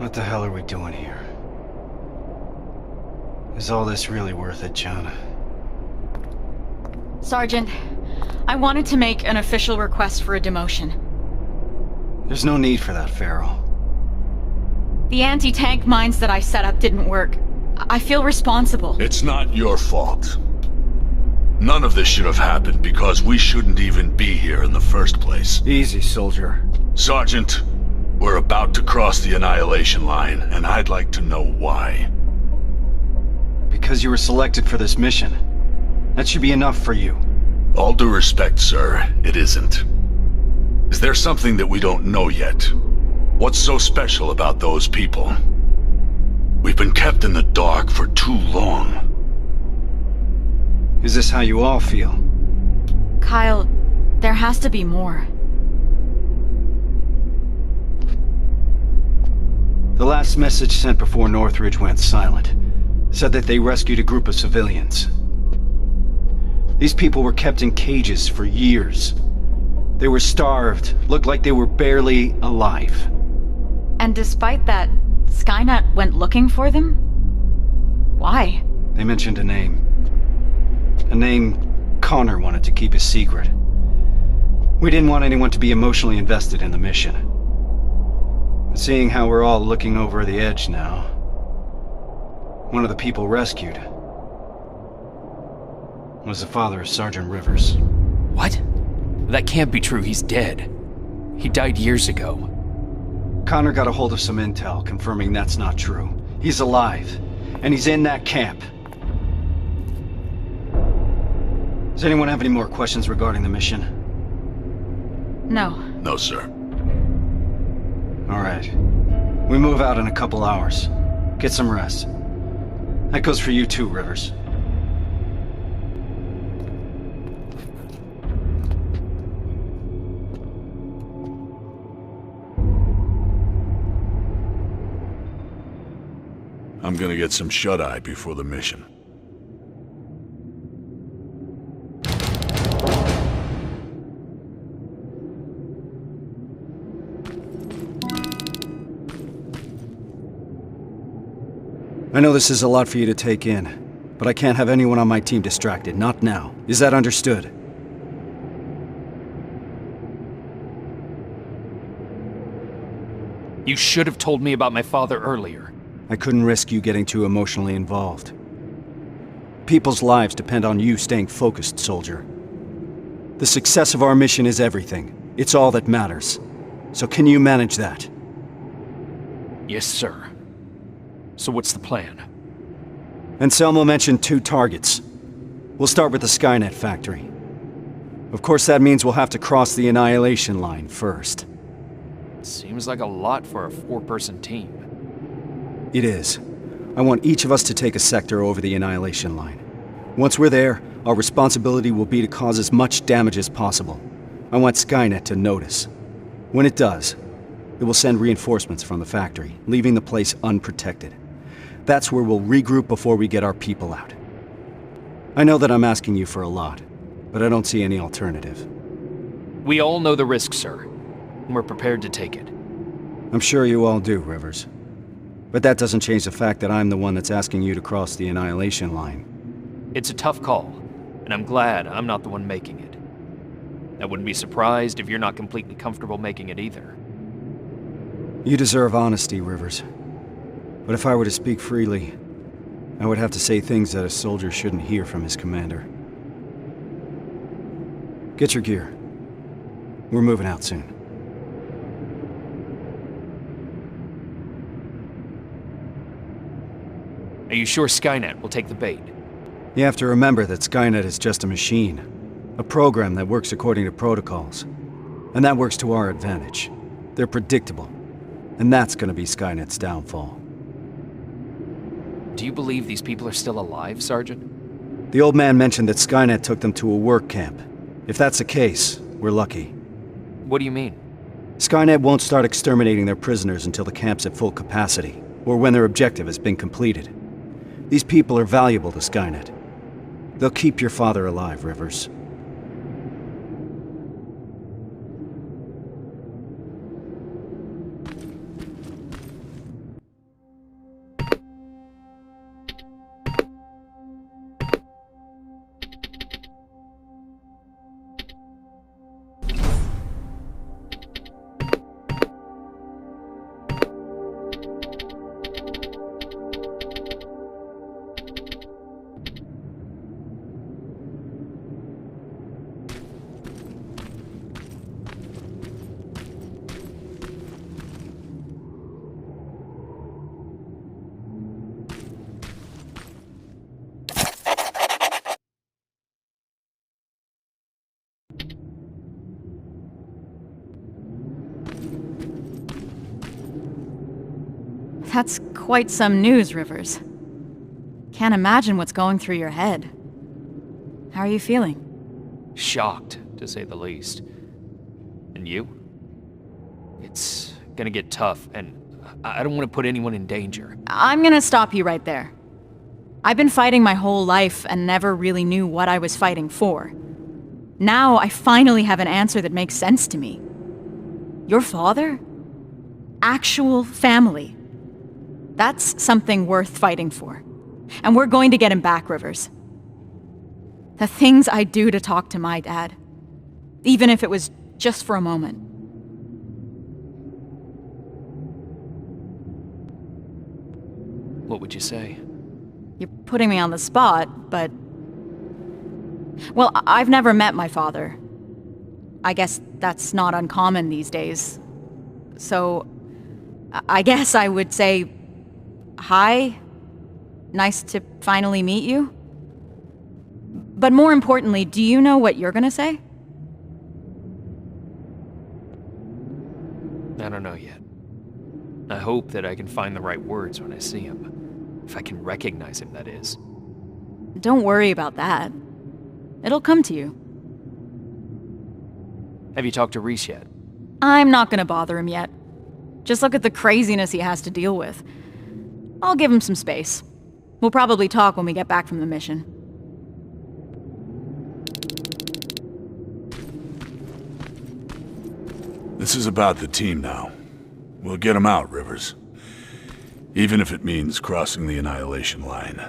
What the hell are we doing here? Is all this really worth it, John? Sergeant, I wanted to make an official request for a demotion. There's no need for that, Farrell. The anti-tank mines that I set up didn't work. I feel responsible. It's not your fault. None of this should have happened because we shouldn't even be here in the first place. Easy, soldier. Sergeant, we're about to cross the Annihilation line, and I'd like to know why. Because you were selected for this mission. That should be enough for you. All due respect, sir, it isn't. Is there something that we don't know yet? What's so special about those people? We've been kept in the dark for too long. Is this how you all feel? Kyle, there has to be more. The last message sent before Northridge went silent said that they rescued a group of civilians. These people were kept in cages for years. They were starved, looked like they were barely alive. And despite that, Skynet went looking for them? Why? They mentioned a name. A name Connor wanted to keep a secret. We didn't want anyone to be emotionally invested in the mission. But seeing how we're all looking over the edge now, one of the people rescued was the father of Sergeant Rivers. What? That can't be true. He's dead. He died years ago. Connor got a hold of some intel confirming that's not true. He's alive, and he's in that camp. Does anyone have any more questions regarding the mission? No. No, sir. All right. We move out in a couple hours. Get some rest. That goes for you too, Rivers. I'm gonna get some shut-eye before the mission. I know this is a lot for you to take in, but I can't have anyone on my team distracted, not now. Is that understood? You should have told me about my father earlier. I couldn't risk you getting too emotionally involved. People's lives depend on you staying focused, soldier. The success of our mission is everything. It's all that matters. So can you manage that? Yes, sir. So what's the plan? Anselmo mentioned 2 targets. We'll start with the Skynet factory. Of course, that means we'll have to cross the Annihilation line first. Seems like a lot for a 4-person team. It is. I want each of us to take a sector over the Annihilation line. Once we're there, our responsibility will be to cause as much damage as possible. I want Skynet to notice. When it does, it will send reinforcements from the factory, leaving the place unprotected. That's where we'll regroup before we get our people out. I know that I'm asking you for a lot, but I don't see any alternative. We all know the risk, sir. And we're prepared to take it. I'm sure you all do, Rivers. But that doesn't change the fact that I'm the one that's asking you to cross the Annihilation line. It's a tough call, and I'm glad I'm not the one making it. I wouldn't be surprised if you're not completely comfortable making it either. You deserve honesty, Rivers. But if I were to speak freely, I would have to say things that a soldier shouldn't hear from his commander. Get your gear. We're moving out soon. Are you sure Skynet will take the bait? You have to remember that Skynet is just a machine. A program that works according to protocols. And that works to our advantage. They're predictable. And that's gonna be Skynet's downfall. Do you believe these people are still alive, Sergeant? The old man mentioned that Skynet took them to a work camp. If that's the case, we're lucky. What do you mean? Skynet won't start exterminating their prisoners until the camp's at full capacity, or when their objective has been completed. These people are valuable to Skynet. They'll keep your father alive, Rivers. That's quite some news, Rivers. Can't imagine what's going through your head. How are you feeling? Shocked, to say the least. And you? It's gonna get tough, and I don't want to put anyone in danger. I'm gonna stop you right there. I've been fighting my whole life and never really knew what I was fighting for. Now I finally have an answer that makes sense to me. Your father? Actual family. That's something worth fighting for. And we're going to get him back, Rivers. The things I do to talk to my dad, even if it was just for a moment. What would you say? You're putting me on the spot, but... Well, I've never met my father. I guess that's not uncommon these days. So, I guess I would say... Hi. Nice to finally meet you. But more importantly, do you know what you're gonna say? I don't know yet. I hope that I can find the right words when I see him. If I can recognize him, that is. Don't worry about that. It'll come to you. Have you talked to Reese yet? I'm not gonna bother him yet. Just look at the craziness he has to deal with. I'll give him some space. We'll probably talk when we get back from the mission. This is about the team now. We'll get them out, Rivers. Even if it means crossing the Annihilation line.